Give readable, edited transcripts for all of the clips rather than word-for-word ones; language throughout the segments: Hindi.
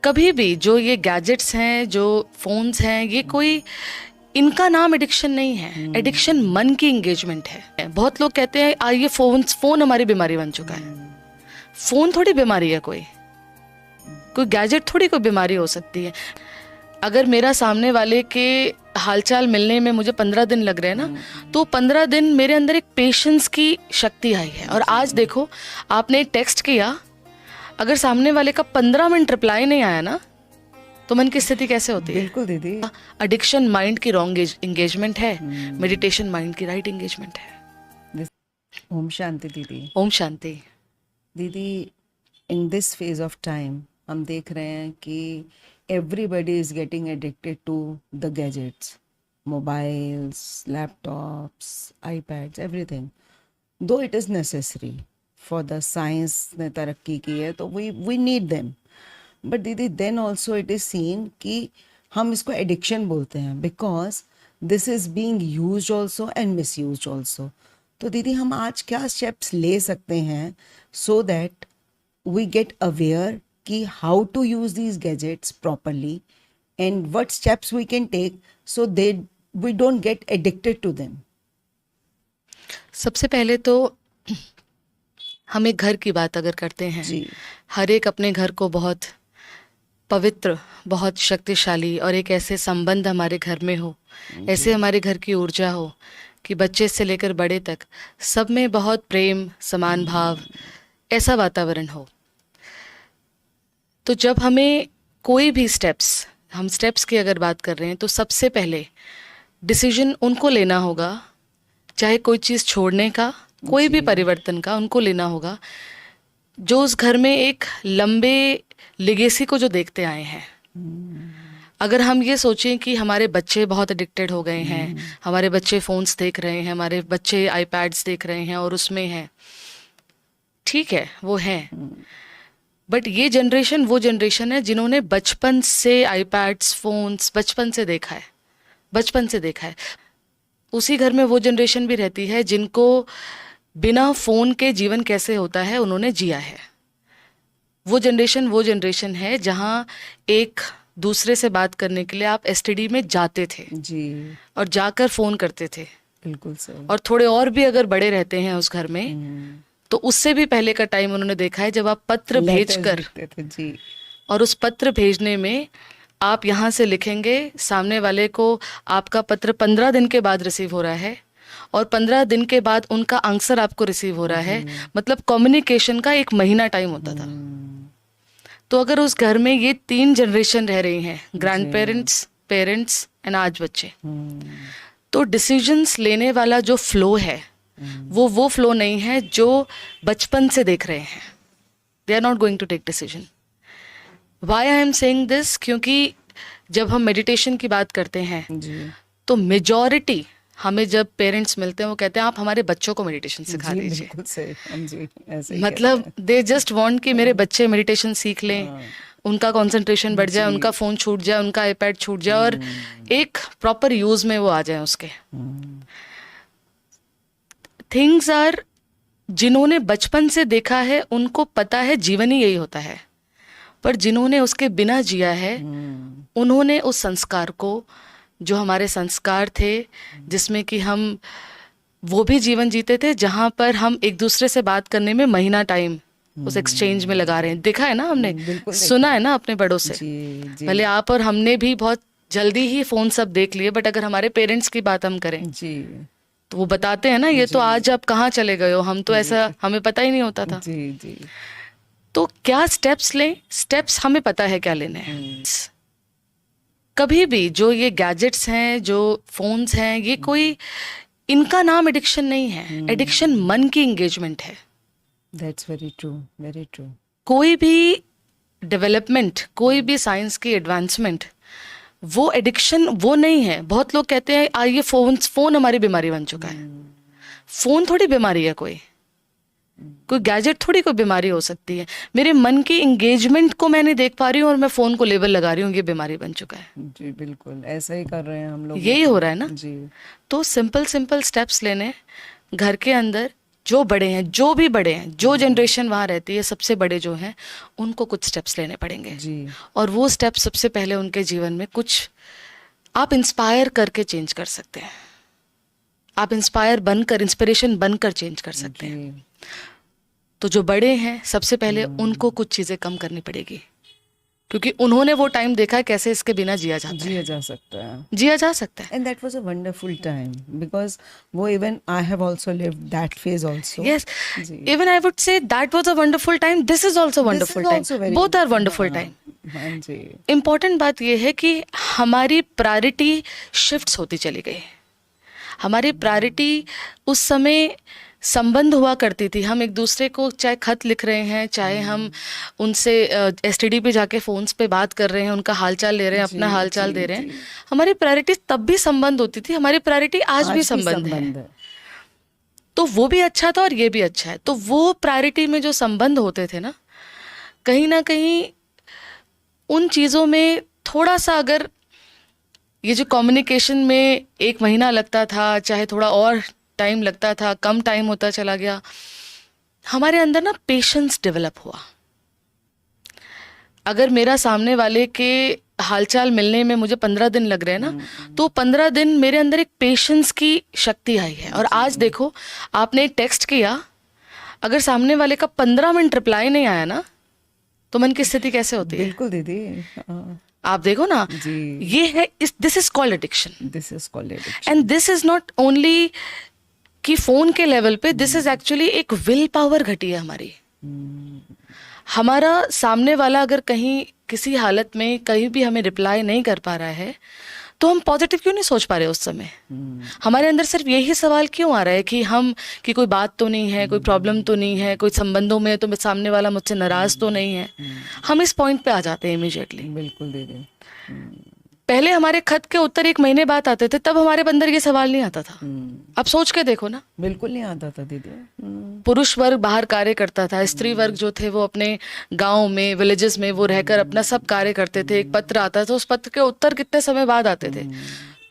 कभी भी जो ये गैजेट्स हैं, जो फोन्स हैं, ये कोई इनका नाम एडिक्शन नहीं है। एडिक्शन मन की एंगेजमेंट है। बहुत लोग कहते हैं ये फोन हमारी बीमारी बन चुका है। फोन थोड़ी बीमारी है, कोई गैजेट थोड़ी कोई बीमारी हो सकती है। अगर मेरा सामने वाले के हालचाल मिलने में मुझे 15 दिन लग रहे हैं ना, तो 15 दिन मेरे अंदर एक पेशेंस की शक्ति आई है। और आज देखो, आपने एक टेक्स्ट किया, अगर सामने वाले का 15 मिनट रिप्लाई नहीं आया ना, तो मन की स्थिति कैसे होती है? बिल्कुल दीदी। एडिक्शन माइंड की रॉन्ग एंगेजमेंट है, मेडिटेशन माइंड की राइट एंगेजमेंट है। ओम शांति दीदी। ओम शांति। दीदी, in this phase of time हम देख रहे हैं कि everybody is getting addicted to the gadgets, mobiles, laptops, iPads, everything. Though it is necessary for the science ने तरक्की की है, तो वी नीड देम। बट दीदी, then also it is seen कि हम इसको एडिक्शन बोलते हैं, because this is being used also and misused also. तो दीदी, हम आज क्या स्टेप्स ले सकते हैं so that we get aware कि how to use these gadgets properly and what steps we can take so they we don't get addicted to them? सबसे पहले तो हम एक घर की बात अगर करते हैं, जी। हर एक अपने घर को बहुत पवित्र, बहुत शक्तिशाली और एक ऐसे संबंध हमारे घर में हो, ऐसे हमारे घर की ऊर्जा हो कि बच्चे से लेकर बड़े तक सब में बहुत प्रेम, समान भाव, ऐसा वातावरण हो। तो जब हमें कोई भी हम स्टेप्स की अगर बात कर रहे हैं, तो सबसे पहले डिसीजन उनको लेना होगा, चाहे कोई चीज़ छोड़ने का, कोई भी परिवर्तन का, उनको लेना होगा जो उस घर में एक लंबे लिगेसी को जो देखते आए हैं। अगर हम ये सोचें कि हमारे बच्चे बहुत एडिक्टेड हो गए हैं, हमारे बच्चे फ़ोन्स देख रहे हैं, हमारे बच्चे आईपैड्स देख रहे हैं और उसमें हैं, ठीक है, वो हैं, बट ये जनरेशन वो जनरेशन है जिन्होंने बचपन से आईपैड्स, फ़ोन्स बचपन से देखा है, बचपन से देखा है। उसी घर में वो जनरेशन भी रहती है जिनको बिना फ़ोन के जीवन कैसे होता है उन्होंने जिया है। वो जनरेशन है जहाँ एक दूसरे से बात करने के लिए आप एसटीडी में जाते थे जी। और जाकर फ़ोन करते थे। बिल्कुल सही। और थोड़े और भी अगर बड़े रहते हैं उस घर में, तो उससे भी पहले का टाइम उन्होंने देखा है जब आप पत्र भेजकर, जी, और उस पत्र भेजने में आप यहाँ से लिखेंगे, सामने वाले को आपका पत्र 15 दिन के बाद रिसीव हो रहा है और 15 दिन के बाद उनका आंसर आपको रिसीव हो रहा है। मतलब कम्युनिकेशन का 1 महीना टाइम होता था। तो अगर उस घर में ये 3 जनरेशन रह रही हैं, ग्रैंड पेरेंट्स, पेरेंट्स एंड आज बच्चे, तो डिसीजंस लेने वाला जो फ्लो है वो फ्लो नहीं है जो बचपन से देख रहे हैं। They are not going to take decision. Why I am saying this, क्योंकि जब हम मेडिटेशन की बात करते हैं जी, तो मेजॉरिटी हमें जब पेरेंट्स मिलते हैं वो कहते हैं आप हमारे बच्चों को मेडिटेशन सिखा जी, दीजिए। बिल्कुल सही। हाँ जी, ऐसे ही मतलब कहते दे जस्ट वांट कि मेरे बच्चे मेडिटेशन सीख लें, हाँ। उनका कंसंट्रेशन बढ़ जाए, उनका फ़ोन छूट जाए, उनका आईपैड छूट जाए और एक प्रॉपर यूज में वो आ जाए उसके। थिंग्स आर, जिन्होंने बचपन से देखा है उनको पता है जीवन ही यही होता है, पर जिन्होंने उसके बिना जिया है उन्होंने उस संस्कार को, जो हमारे संस्कार थे जिसमें कि हम वो भी जीवन जीते थे जहाँ पर हम एक दूसरे से बात करने में महीना टाइम उस एक्सचेंज में लगा रहे हैं। देखा है ना हमने, बिल्कुल सुना है ना अपने बड़ों से। जी, जी, भले आप और हमने भी बहुत जल्दी ही फ़ोन सब देख लिए, बट अगर हमारे पेरेंट्स की बात हम करें जी, तो वो बताते हैं ना, ये तो आज आप कहाँ चले गए हो, हम तो ऐसा, हमें पता ही नहीं होता था। जी, जी। तो क्या स्टेप्स लें? स्टेप्स हमें पता है क्या लेने हैं। कभी भी जो ये गैजेट्स हैं, जो फोन्स हैं, ये कोई इनका नाम एडिक्शन नहीं है। एडिक्शन मन की एंगेजमेंट है। That's very true, very true. कोई भी डेवलपमेंट, कोई भी साइंस की एडवांसमेंट, वो एडिक्शन वो नहीं है। बहुत लोग कहते हैं ये फोन हमारी बीमारी बन चुका है। फोन थोड़ी बीमारी है, कोई गैजेट थोड़ी कोई बीमारी हो सकती है। मेरे मन की एंगेजमेंट को मैं नहीं देख पा रही हूँ और मैं फोन को लेबल लगा रही हूँ ये बीमारी बन चुका है। जी, बिल्कुल ऐसा ही कर रहे हैं हम लोग। यही हो रहा है ना। जी, तो सिंपल स्टेप्स लेने घर के अंदर, जो बड़े हैं, जो भी बड़े हैं, जो जनरेशन वहाँ रहती है, सबसे बड़े जो हैं, उनको कुछ स्टेप्स लेने पड़ेंगे। जी और वो स्टेप्स सबसे पहले उनके जीवन में कुछ आप इंस्पायर करके चेंज कर सकते हैं। आप इंस्पिरेशन बनकर चेंज कर सकते हैं। जी तो जो बड़े हैं, सबसे पहले उनको कुछ चीज़ें कम करनी पड़ेगी, क्योंकि उन्होंने वो टाइम देखा है कैसे इसके बिना जिया जाता है। जिया जा सकता है। जिया जा सकता है। And that was a wonderful time because वो even I have also lived that phase also. Yes, ji. even I would say that was a wonderful time. This is also This wonderful is time. also very Both are wonderful हाँ, time. हाँ जी इम्पॉर्टेंट बात यह है कि हमारी प्रायोरिटी शिफ्ट्स होती चली गई। हमारी प्रायोरिटी उस समय संबंध हुआ करती थी। हम एक दूसरे को चाहे खत लिख रहे हैं, चाहे हम उनसे एसटीडी पे जाके फ़ोन्स पे बात कर रहे हैं, उनका हालचाल ले रहे हैं, अपना हालचाल दे रहे हैं। हमारी प्रायोरिटी तब भी संबंध होती थी, हमारी प्रायोरिटी आज भी संबंध है। तो वो भी अच्छा था और ये भी अच्छा है। तो वो प्रायोरिटी में जो संबंध होते थे ना कहीं उन चीज़ों में थोड़ा सा, अगर ये जो कम्युनिकेशन में 1 महीना लगता था, चाहे थोड़ा और टाइम लगता था, कम टाइम होता चला गया, हमारे अंदर ना पेशेंस डेवलप हुआ। अगर मेरा सामने वाले के हालचाल मिलने में मुझे 15 दिन लग रहे हैं ना, तो 15 दिन मेरे अंदर एक पेशेंस की शक्ति आई है। और आज देखो, आपने एक टेक्स्ट किया, अगर सामने वाले का 15 मिनट रिप्लाई नहीं आया ना, तो मन की स्थिति कैसे होती है? बिल्कुल दीदी आप देखो ना, ये है, this is called addiction. This is called addiction and this is not only कि फोन के लेवल पे, दिस इज एक्चुअली एक विल पावर घटी है हमारी। हमारा सामने वाला अगर कहीं किसी हालत में कहीं भी हमें रिप्लाई नहीं कर पा रहा है, तो हम पॉजिटिव क्यों नहीं सोच पा रहे उस समय? हमारे अंदर सिर्फ यही सवाल क्यों आ रहा है कि कोई बात तो नहीं है, कोई प्रॉब्लम तो नहीं है, कोई संबंधों में तो सामने वाला मुझसे नाराज तो नहीं है। हम इस पॉइंट पे आ जाते हैं इमीडिएटली। बिल्कुल दीदी पहले हमारे खत के उत्तर 1 महीने बाद आते थे, तब हमारे अंदर ये सवाल नहीं आता था। अब सोच के देखो ना, बिल्कुल नहीं आता था दीदी। पुरुष वर्ग बाहर कार्य करता था, स्त्री वर्ग जो थे वो अपने गांव में, विलेजेस में वो रहकर अपना सब कार्य करते थे। एक पत्र आता था, उस पत्र के उत्तर कितने समय बाद आते थे?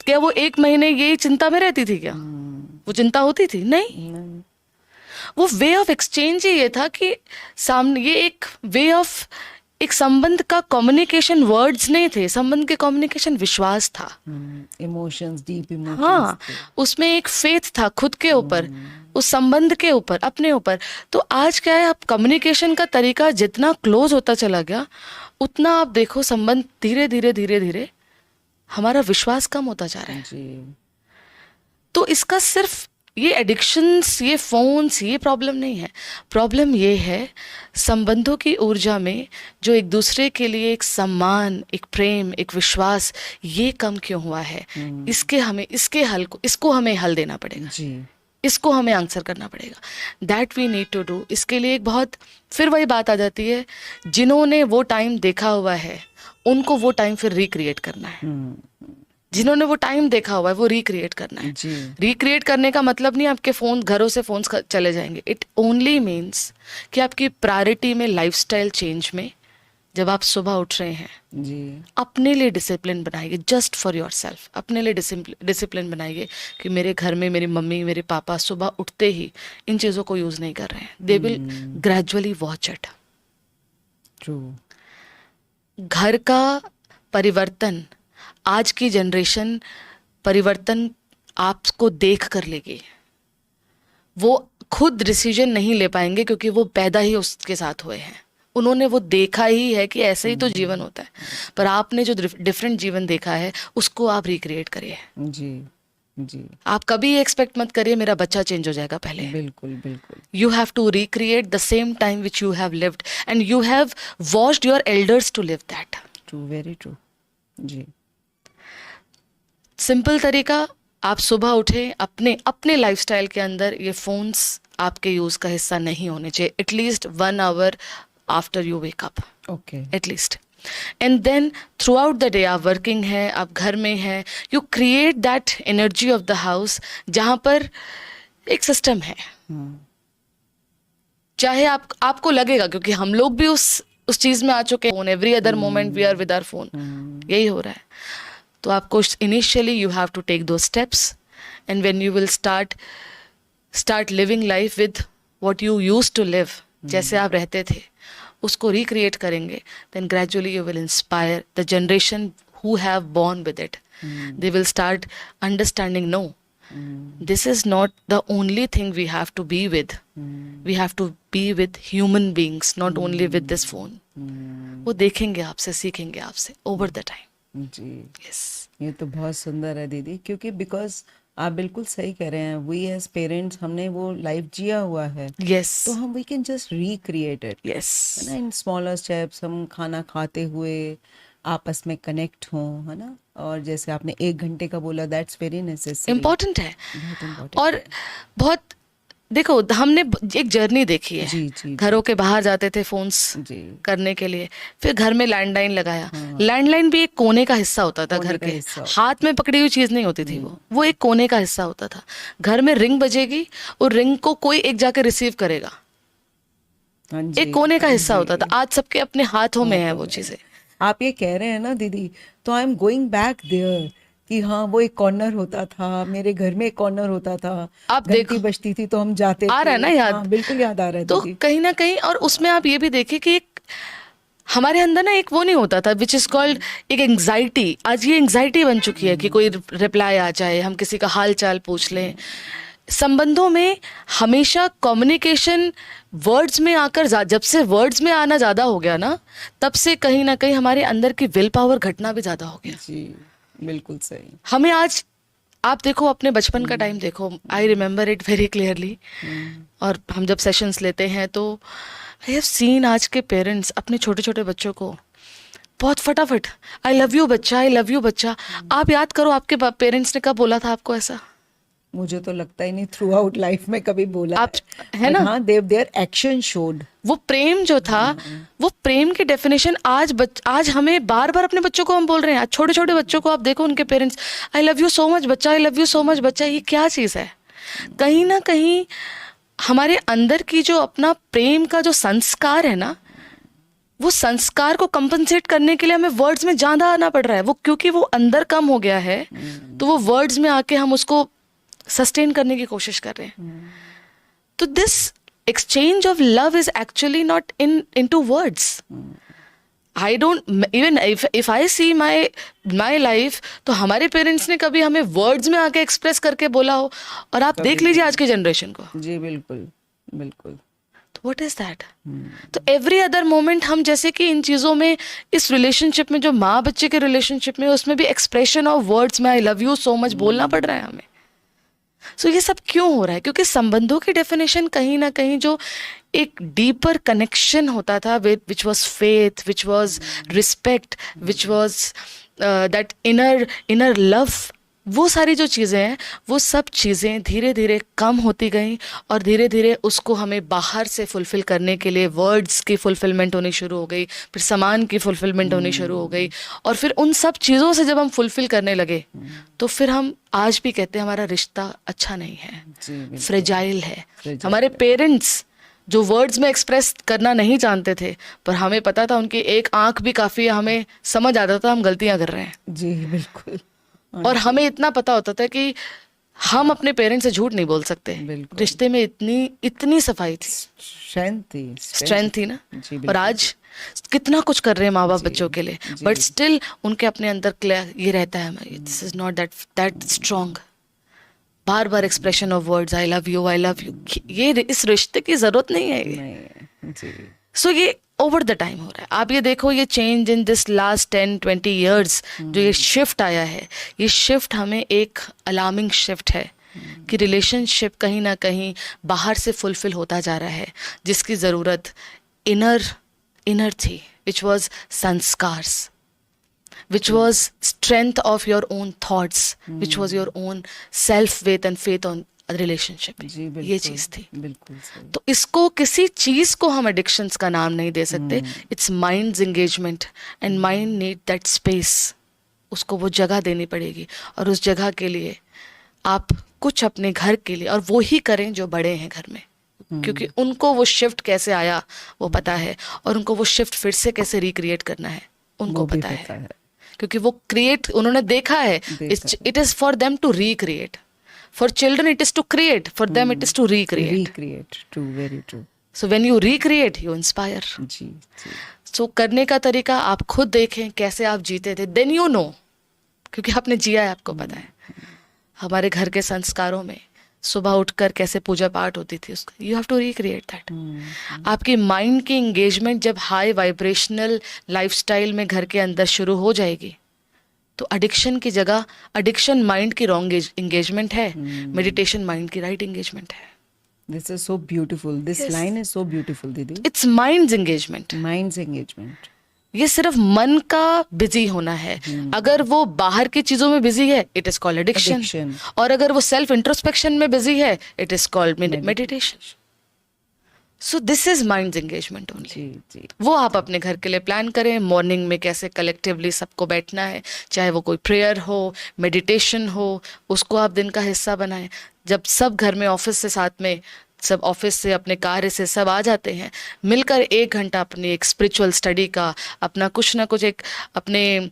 क्या वो 1 महीने यही चिंता में रहती थी? क्या वो चिंता होती थी? नहीं। वो वे ऑफ एक्सचेंज ही ये था कि सामने, ये एक वे ऑफ, एक संबंध का कम्युनिकेशन वर्ड्स नहीं थे, संबंध के कम्युनिकेशन विश्वास था। Emotions, deep emotions. हाँ, उसमें एक फेथ था खुद के ऊपर, उस संबंध के ऊपर, अपने ऊपर। तो आज क्या है, आप कम्युनिकेशन का तरीका जितना क्लोज होता चला गया, उतना आप देखो संबंध धीरे धीरे धीरे धीरे हमारा विश्वास कम होता जा रहा है। जी तो इसका सिर्फ ये एडिक्शंस, ये फोन्स, ये प्रॉब्लम नहीं है। प्रॉब्लम ये है संबंधों की ऊर्जा में जो एक दूसरे के लिए एक सम्मान, एक प्रेम, एक विश्वास, ये कम क्यों हुआ है? इसको हमें हल देना पड़ेगा जी इसको हमें आंसर करना पड़ेगा। That we need to do. इसके लिए एक बहुत, फिर वही बात आ जाती है, जिन्होंने वो टाइम देखा हुआ है उनको वो टाइम फिर रिक्रिएट करना है। जिन्होंने वो टाइम देखा हुआ है वो रिक्रिएट करना है। रिक्रिएट करने का मतलब नहीं आपके फोन, घरों से फोन चले जाएंगे। इट ओनली मीन्स कि आपकी प्रायोरिटी में, लाइफस्टाइल चेंज में, जब आप सुबह उठ रहे हैं जी अपने लिए डिसिप्लिन बनाइए, जस्ट फॉर योर सेल्फ। अपने लिए डिसिप्लिन बनाइए कि मेरे घर में मेरी मम्मी, मेरे पापा सुबह उठते ही इन चीज़ों को यूज़ नहीं कर रहे हैं। They will gradually watch it. True. घर का परिवर्तन, आज की जनरेशन परिवर्तन आपको देख कर लेगी। वो खुद डिसीजन नहीं ले पाएंगे क्योंकि वो पैदा ही उसके साथ हुए हैं। उन्होंने वो देखा ही है कि ऐसे ही तो जीवन होता है। पर आपने जो डिफरेंट जीवन देखा है उसको आप रिक्रिएट करिए। जी जी आप कभी एक्सपेक्ट मत करिए मेरा बच्चा चेंज हो जाएगा। पहले बिल्कुल बिल्कुल you have to recreate the same time which you have lived and you have watched your elders to live that. True, very true. जी सिंपल तरीका, आप सुबह उठे, अपने लाइफस्टाइल के अंदर ये फोन्स आपके यूज का हिस्सा नहीं होने चाहिए। At least 1 hour after you wake up, okay. At least. And then throughout the day, आप वर्किंग हैं, आप घर में हैं, you create that energy of the house जहाँ पर एक सिस्टम है। चाहे आपको लगेगा, क्योंकि हम लोग भी उस चीज़ में आ चुके हैं, every other moment we are with our phone, यही हो रहा है। तो आपको initially you have to take दो steps and when you will start start living life with what you used to live, जैसे आप रहते थे, उसको रिक्रिएट करेंगे, then gradually you will inspire the generation who have born with it. They will start understanding, no, this is not the only thing we have to be with. We have to be with human beings, not only with this phone. वो देखेंगे आपसे, सीखेंगे आपसे over the time. Ji, Yes. ये तो बहुत सुंदर है दीदी, क्योंकि बिकॉज आप बिल्कुल सही कह रहे हैं, वी एज पेरेंट्स हमने वो लाइफ जिया हुआ है, Yes. तो हम we can just recreate it, Yes. है ना, इन स्मॉलर स्टेप्स। हम खाना खाते हुए आपस में कनेक्ट हों, है ना, और जैसे आपने 1 घंटे का बोला, दैट्स वेरी नेसेसरी, इम्पोर्टेंट है। बहुत इम्पोर्टेंट। और बहुत देखो, हमने एक जर्नी देखी है। जी जी घरों के बाहर जाते थे फोन्स जी, करने के लिए, फिर घर में लैंडलाइन लगाया। लैंडलाइन भी एक कोने का हिस्सा होता था कोने घर का के, हिस्सा होता हाथ में पकड़ी हुई चीज नहीं होती थी, वो एक कोने का हिस्सा होता था। घर में रिंग बजेगी और रिंग को कोई एक जाके रिसीव करेगा, हाँ जी, एक कोने का हाँ हिस्सा जी। होता था। आज सबके अपने हाथों में है वो चीजें। आप ये कह रहे हैं ना दीदी, तो I am going back there, कि हाँ वो एक कॉर्नर होता था, मेरे घर में एक कॉर्नर होता था, आप घंटी देखो, बजती थी तो हम जाते आ थे। रहा है ना याद? हाँ, बिल्कुल याद आ रहा है तो दीदी। कहीं ना कहीं, और उसमें आप ये भी देखिए कि एक हमारे अंदर ना एक वो नहीं होता था विच इज कॉल्ड एक एंग्जाइटी। आज ये एंग्जाइटी बन चुकी है कि कोई रिप्लाई आ जाए, हम किसी का हाल चाल पूछ लें। संबंधों में हमेशा कम्युनिकेशन वर्ड्स में आकर जब से वर्ड्स में आना ज़्यादा हो गया ना, तब से कहीं ना कहीं हमारे अंदर की विल पावर घटना भी ज़्यादा हो गया। जी, बिल्कुल सही। हमें आज, आप देखो अपने बचपन का टाइम देखो, I remember it very clearly. और हम जब सेशंस लेते हैं तो आई हैव सीन आज के पेरेंट्स अपने छोटे छोटे बच्चों को बहुत फटाफट आई लव यू बच्चा, आई लव यू बच्चा। आप याद करो आपके पेरेंट्स ने कब बोला था आपको ऐसा? मुझे तो लगता ही नहीं थ्रू आउट लाइफ में कभी बोला आप है ना, हाँ, देयर एक्शन शोड। वो प्रेम जो था, वो प्रेम की डेफिनेशन आज हमें बार बार अपने बच्चों को हम बोल रहे हैं। आज छोटे छोटे बच्चों को आप देखो, उनके parents I love you so much बच्चा, I love you so much बच्चा। ये क्या चीज़ है? कहीं ना कहीं हमारे अंदर की जो अपना प्रेम का जो संस्कार है ना, वो संस्कार को कंपनसेट करने के लिए हमें वर्ड्स में ज़्यादा आना पड़ रहा है। वो क्योंकि वो अंदर कम हो गया है, तो वो वर्ड्स में आके हम उसको सस्टेन करने की कोशिश कर रहे हैं। तो this exchange of love is actually not into words. I don't even if I see my life, तो हमारे पेरेंट्स ने कभी हमें वर्ड्स में आके एक्सप्रेस करके बोला हो? और आप देख लीजिए आज की जनरेशन को। जी बिल्कुल बिल्कुल। तो व्हाट इज दैट? तो एवरी अदर मोमेंट हम जैसे कि इन चीज़ों में, इस रिलेशनशिप में, जो माँ बच्चे के रिलेशनशिप में, उसमें भी एक्सप्रेशन ऑफ वर्ड्स में आई लव यू सो मच बोलना पड़ रहा है हमें। सो ये सब क्यों हो रहा है? क्योंकि संबंधों की डेफिनेशन कहीं ना कहीं जो एक डीपर कनेक्शन होता था, which was faith, which was respect, which was that inner love, वो सारी जो चीज़ें हैं, वो सब चीज़ें धीरे धीरे कम होती गई। और धीरे धीरे उसको हमें बाहर से फुलफिल करने के लिए वर्ड्स की फुलफिलमेंट होनी शुरू हो गई, फिर सामान की फुलफिलमेंट होनी शुरू हो गई। और फिर उन सब चीज़ों से जब हम फुलफिल करने लगे, तो फिर हम आज भी कहते हैं हमारा रिश्ता अच्छा नहीं है, फ्रेजाइल है। हमारे पेरेंट्स जो वर्ड्स में एक्सप्रेस करना नहीं जानते थे, पर हमें पता था, उनकी एक आंख भी काफ़ी, हमें समझ आता था हम गलतियाँ कर रहे हैं। जी बिल्कुल। और हमें इतना पता होता था कि हम अपने पेरेंट्स से झूठ नहीं बोल सकते। रिश्ते में इतनी सफाई थी, स्ट्रेंथ थी ना। और आज कितना कुछ कर रहे हैं माँ बाप बच्चों के लिए, बट स्टिल उनके अपने अंदर ये रहता है, this is not that strong. Bar bar expression of words, I love you, ये इस रिश्ते की जरूरत नहीं है ये। सो ये ओवर द टाइम हो रहा है। आप ये देखो, ये change in this last 10-20 years, जो ये शिफ्ट आया है, ये शिफ्ट हमें एक अलार्मिंग शिफ्ट है कि रिलेशनशिप कहीं ना कहीं बाहर से फुलफिल होता जा रहा है, जिसकी ज़रूरत इनर थी, which was संस्कार्स, which was strength of your own thoughts, which was your own self faith and faith on a relationship. ये चीज थी। बिल्कुल सही। तो इसको, किसी चीज को हम एडिक्शंस का नाम नहीं दे सकते। It's minds engagement, and mind need that space. उसको वो जगह देनी पड़ेगी, और उस जगह के लिए आप कुछ अपने घर के लिए, और वो ही करें जो बड़े हैं घर में, क्योंकि उनको वो शिफ्ट कैसे आया वो पता है, और उनको वो शिफ्ट फिर से कैसे रिक्रिएट करना है उनको पता है। क्योंकि वो उन्होंने देखा है, it is for them to recreate, For children, it is to create. For them, it is to recreate. Recreate. True, very true. So when you recreate, you inspire. जी जी So करने का तरीका आप खुद देखें कैसे आप जीते थे. Then you know. क्योंकि आपने जिया है, आपको पता है. हमारे घर के संस्कारों में सुबह उठकर कैसे पूजा पाठ होती थी उसका. You have to recreate that. आपकी माइंड की एंगेजमेंट जब हाई वाइब्रेशनल लाइफस्टाइल में घर के अंदर शुरू हो जाएगी तो एडिक्शन की जगह एडिक्शन माइंड की रॉन्ग एंगेजमेंट है, मेडिटेशन माइंड की राइट एंगेजमेंट है. This is so beautiful. This Yes. line is so beautiful, Didi. It's minds engagement. Mind's engagement. ये सिर्फ मन का बिजी होना है. अगर वो बाहर की चीजों में बिजी है, it is called addiction. Addiction. और अगर वो सेल्फ इंट्रोस्पेक्शन में बिजी है, it is called meditation. So this is mind's engagement only. जी जी वो आप अपने घर के लिए प्लान करें. मॉर्निंग में कैसे कलेक्टिवली सबको बैठना है, चाहे वो कोई प्रेयर हो, मेडिटेशन हो, उसको आप दिन का हिस्सा बनाएं. जब सब घर में ऑफिस से साथ में, सब ऑफिस से अपने कार्य से सब आ जाते हैं, मिलकर 1 घंटा अपनी एक स्पिरिचुअल स्टडी का, अपना कुछ ना कुछ एक अपने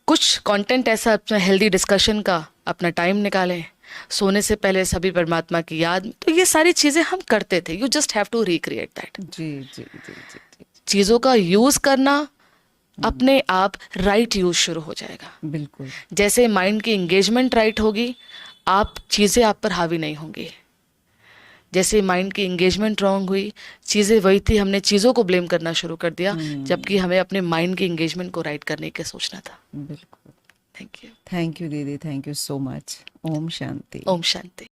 कुछ कंटेंट ऐसा अपना हेल्दी डिस्कशन का अपना टाइम निकालें. सोने से पहले सभी परमात्मा की याद में. तो ये सारी चीज़ें हम करते थे. You just have to recreate that. जी जी जी जी जी चीज़ों का यूज़ करना अपने आप राइट यूज़ शुरू हो जाएगा. बिल्कुल. जैसे माइंड की एंगेजमेंट राइट होगी, आप चीज़ें आप पर हावी नहीं होंगी. जैसे माइंड की एंगेजमेंट रॉन्ग हुई, चीज़ें वही थी, हमने चीज़ों को ब्लेम करना शुरू कर दिया, जबकि हमें अपने माइंड की एंगेजमेंट को राइट करने का सोचना था. बिल्कुल. Thank you. Thank you, Didi. Thank you so much. Om Shanti. Om Shanti.